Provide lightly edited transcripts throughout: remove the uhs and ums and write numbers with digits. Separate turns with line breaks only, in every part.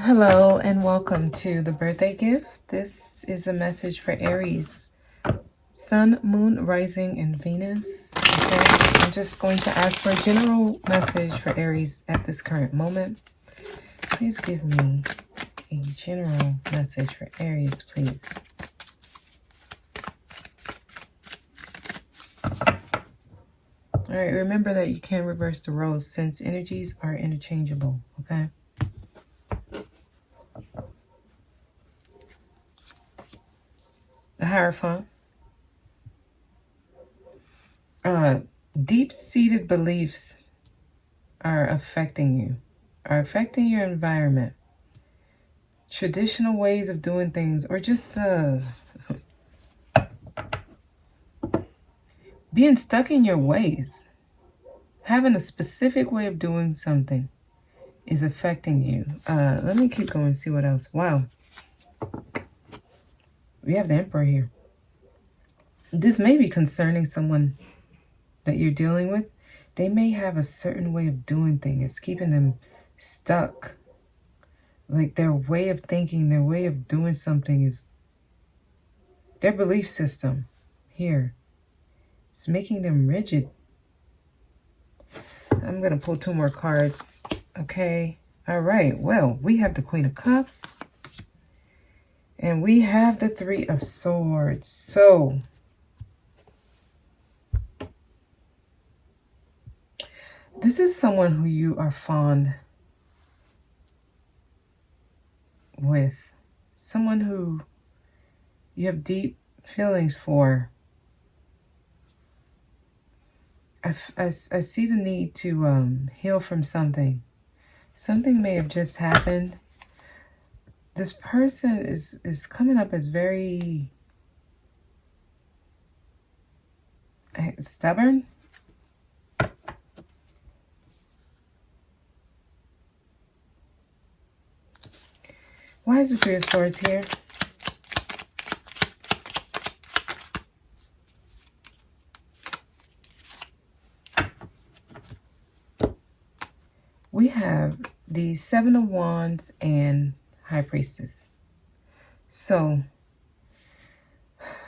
Hello and welcome to the birthday gift. This is a message for Aries, Sun, Moon, Rising, and Venus. Okay, I'm just going to ask for a general message for Aries at this current moment. Please give me a general message for Aries, please. All right, remember that you can reverse the roles since energies are interchangeable, okay? The Hierophant. Deep-seated beliefs are affecting you, are affecting your environment. Traditional ways of doing things, or just being stuck in your ways. Having a specific way of doing something is affecting you. Let me keep going and see what else. Wow. We have the Emperor here. This may be concerning someone that you're dealing with. They may have a certain way of doing things. It's keeping them stuck. Like their way of thinking, their way of doing something is their belief system here. It's making them rigid. I'm going to pull two more cards. Okay. All right. Well, we have the Queen of Cups. And we have the Three of Swords. So, this is someone who you are fond with. Someone who you have deep feelings for. I see the need to heal from something. Something may have just happened. This person is coming up as very stubborn. Why is the Three of Swords here? We have the Seven of Wands and High Priestess. So,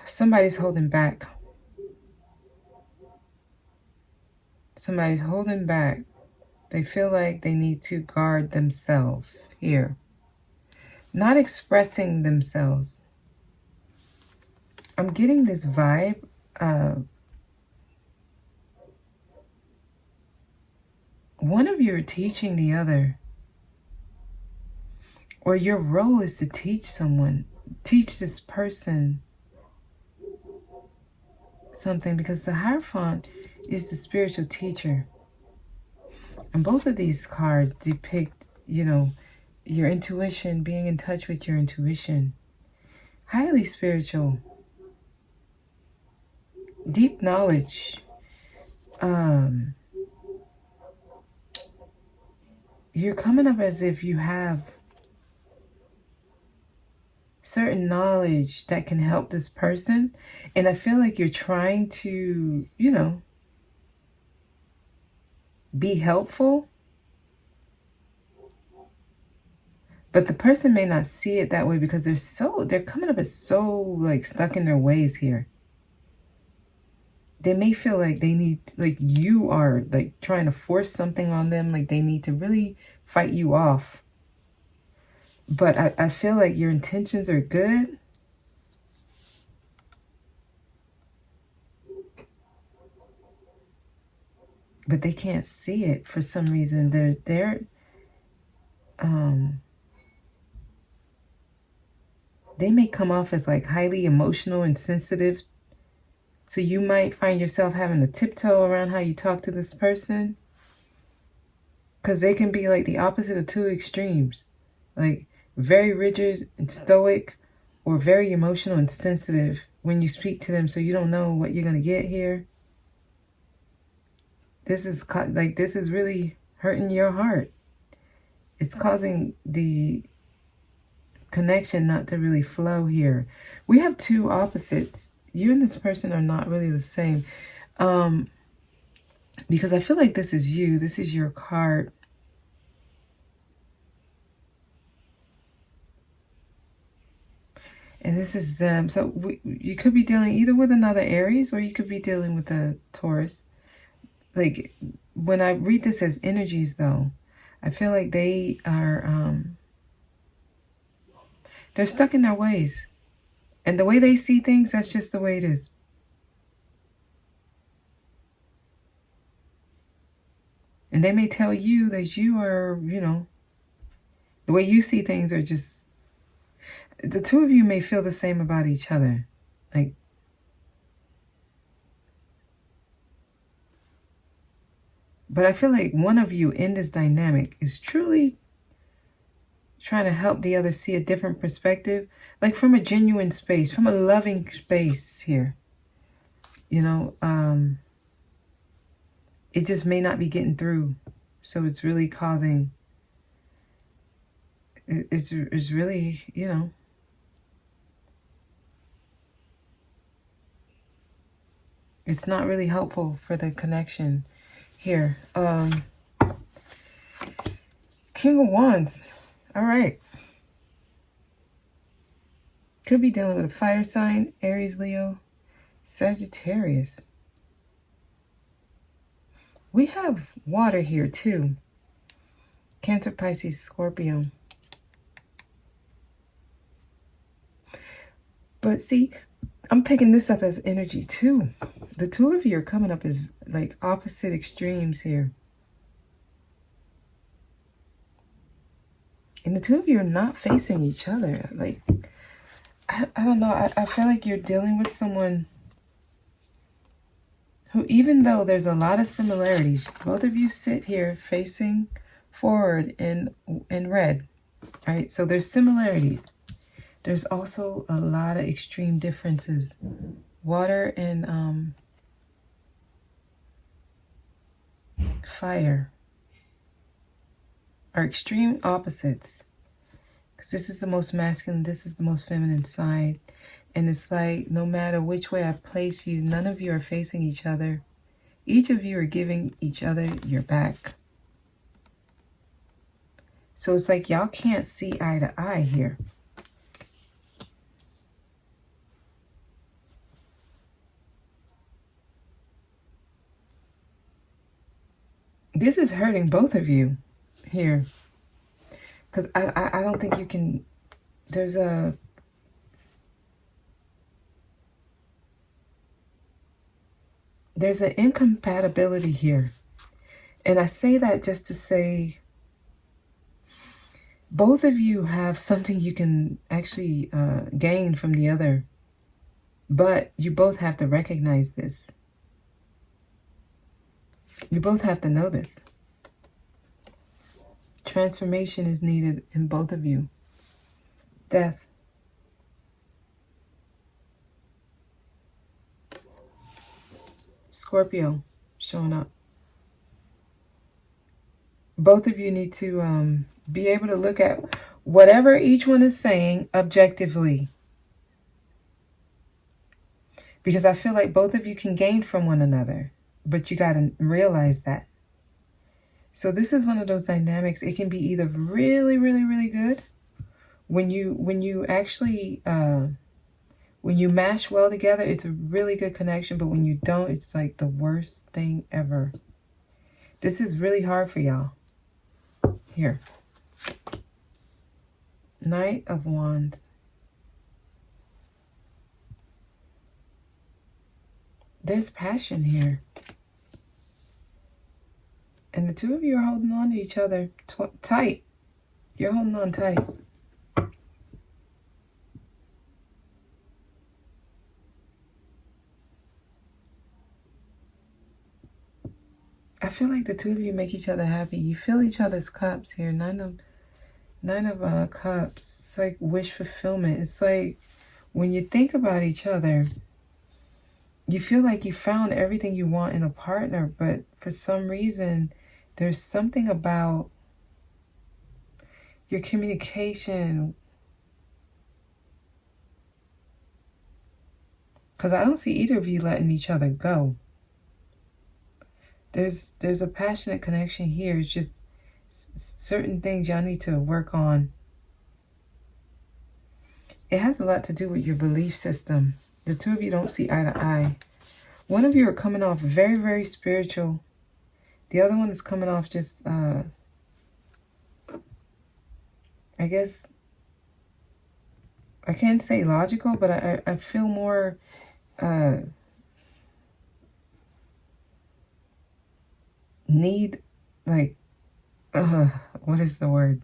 somebody's holding back. Somebody's holding back. They feel like they need to guard themselves here. Not expressing themselves. I'm getting this vibe of one of you are teaching the other. Or your role is to teach someone. Teach this person something. Because the Hierophant is the spiritual teacher. And both of these cards depict, your intuition, being in touch with your intuition. Highly spiritual. Deep knowledge. You're coming up as if you have certain knowledge that can help this person. And I feel like you're trying to, be helpful. But the person may not see it that way because they're coming up as so like stuck in their ways here. They may feel like they need, like you are like trying to force something on them. Like they need to really fight you off. But I feel like your intentions are good. But they can't see it for some reason. They may come off as like highly emotional and sensitive. So you might find yourself having to tiptoe around how you talk to this person. Because they can be like the opposite of two extremes. Like very rigid and stoic, or very emotional and sensitive when you speak to them, so you don't know what you're going to get here. This is really hurting your heart. It's causing the connection not to really flow here. We have two opposites. You and this person are not really the same. Because I feel like this is you. This is your card. And this is them. So you could be dealing either with another Aries or you could be dealing with a Taurus. Like, when I read this as energies, though, I feel like they are, they're stuck in their ways. And the way they see things, that's just the way it is. And they may tell you that you are, the way you see things are just, the two of you may feel the same about each other. Like, but I feel like one of you in this dynamic is truly trying to help the other see a different perspective, like from a genuine space, from a loving space here. It just may not be getting through. So it's really causing, it's really, it's not really helpful for the connection here. King of Wands. All right. Could be dealing with a fire sign, Aries, Leo, Sagittarius. We have water here too. Cancer, Pisces, Scorpio. But see, I'm picking this up as energy too. The two of you are coming up as like opposite extremes here. And the two of you are not facing each other. Like, I don't know. I feel like you're dealing with someone who, even though there's a lot of similarities, both of you sit here facing forward in red, right? So there's similarities. There's also a lot of extreme differences. Water and fire are extreme opposites. Because this is the most masculine, this is the most feminine side. And it's like, no matter which way I place you, none of you are facing each other. Each of you are giving each other your back. So it's like y'all can't see eye to eye here. This is hurting both of you here. Because I don't think you can, there's an incompatibility here. And I say that just to say, both of you have something you can actually gain from the other. But you both have to recognize this. You both have to know this. Transformation is needed in both of you. Death. Scorpio showing up. Both of you need to be able to look at whatever each one is saying objectively. Because I feel like both of you can gain from one another. But you got to realize that. So this is one of those dynamics. It can be either really, really, really good. When you actually, when you mash well together, it's a really good connection. But when you don't, it's like the worst thing ever. This is really hard for y'all. Here. Knight of Wands. There's passion here. And the two of you are holding on to each other tight. You're holding on tight. I feel like the two of you make each other happy. You fill each other's cups here. Nine of Cups. It's like wish fulfillment. It's like when you think about each other, you feel like you found everything you want in a partner, but for some reason, there's something about your communication. Because I don't see either of you letting each other go. There's a passionate connection here. It's just certain things y'all need to work on. It has a lot to do with your belief system. The two of you don't see eye to eye. One of you are coming off very, very spiritual. The other one is coming off just, I guess, I can't say logical, but I feel more need, like, what is the word?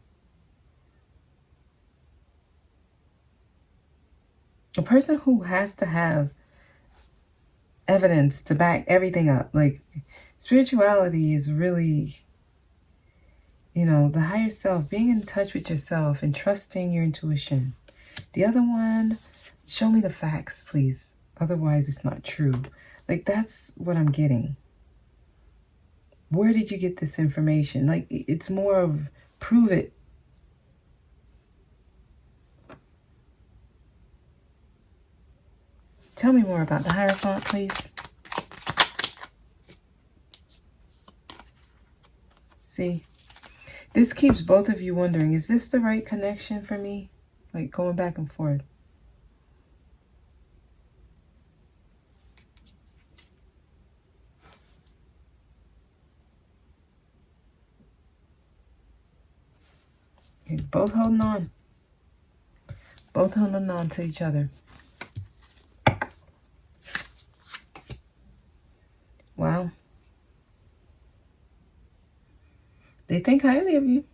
A person who has to have evidence to back everything up. Like, spirituality is really, you know, the higher self, being in touch with yourself and trusting your intuition. The other one, show me the facts, please. Otherwise, it's not true. Like, that's what I'm getting. Where did you get this information? Like, it's more of prove it. Tell me more about the Hierophant, please. See, this keeps both of you wondering, is this the right connection for me? Like, going back and forth. You're both holding on. Both holding on to each other. Wow. They think highly of you.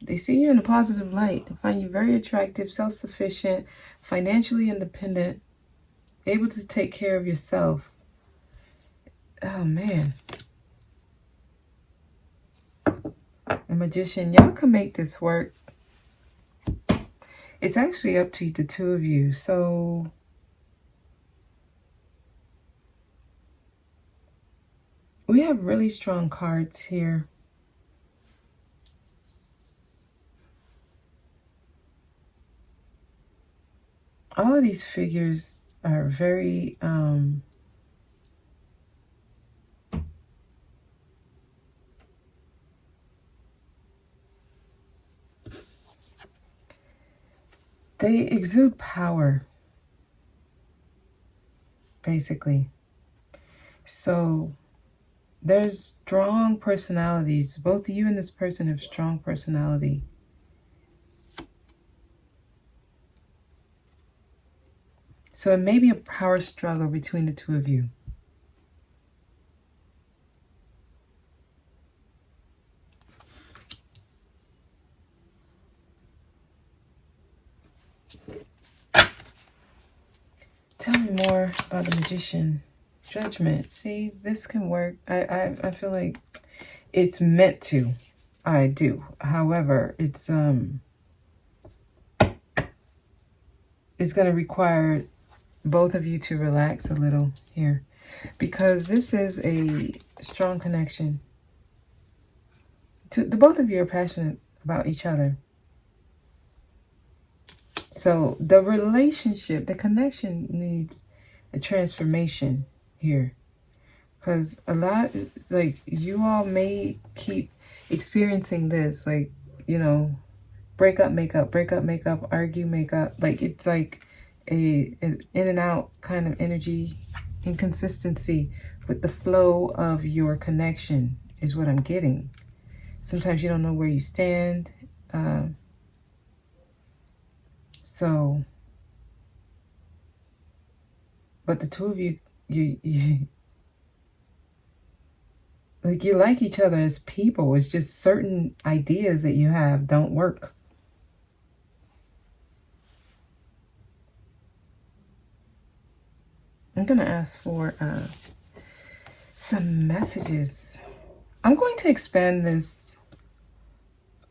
They see you in a positive light. They find you very attractive, self-sufficient, financially independent, able to take care of yourself. Oh, man. A Magician, y'all can make this work. It's actually up to the two of you. So we have really strong cards here. All of these figures are very they exude power, basically. So there's strong personalities. Both you and this person have strong personality. So it may be a power struggle between the two of you. Tell me more about the Magician. Judgment. See, this can work. I feel like it's meant to. I do. However, it's going to require both of you to relax a little here, because this is a strong connection. The both of you are passionate about each other. So the relationship, the connection needs a transformation here, because a lot, like, you all may keep experiencing this, like, you know, break up, make up, break up, make up, argue, make up. Like, it's like an in and out kind of energy, inconsistency with the flow of your connection is what I'm getting. Sometimes you don't know where you stand. So, but the two of you, like, you like each other as people. It's just certain ideas that you have don't work. I'm going to ask for some messages. I'm going to expand this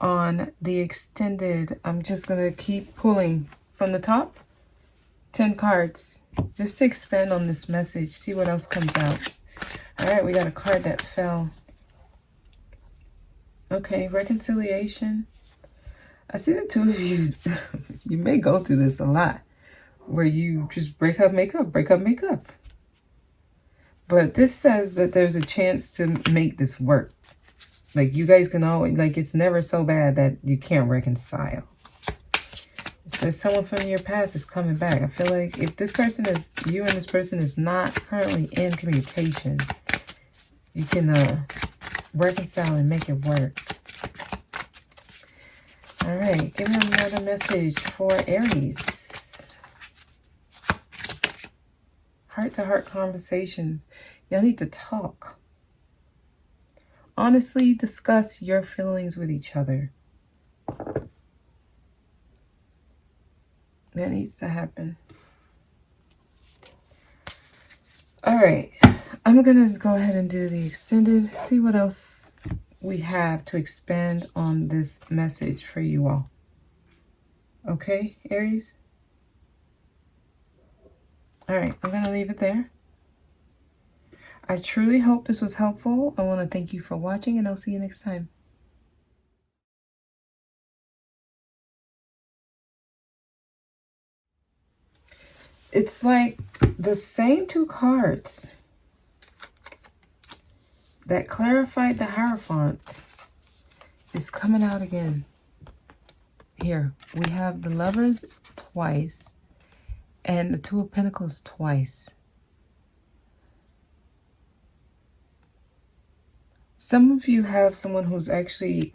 on the extended. I'm just going to keep pulling from the top. 10 cards. Just to expand on this message. See what else comes out. All right, we got a card that fell. Okay, reconciliation. I see the two of you. You may go through this a lot, where you just break up, make up, break up, make up. But this says that there's a chance to make this work. Like, you guys can always, like, it's never so bad that you can't reconcile. There's someone from your past is coming back. I feel like if this person is, you and this person is not currently in communication, you can reconcile and make it work. All right, give me another message for Aries. Heart-to-heart conversations. Y'all need to talk. Honestly discuss your feelings with each other. That needs to happen. All right, I'm going to go ahead and do the extended, see what else we have to expand on this message for you all. Okay, Aries? All right, I'm going to leave it there. I truly hope this was helpful. I want to thank you for watching, and I'll see you next time. It's like the same two cards that clarified the Hierophant is coming out again. Here, we have the Lovers twice and the Two of Pentacles twice. Some of you have someone who's actually,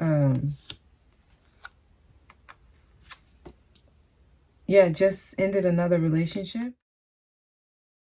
just ended another relationship.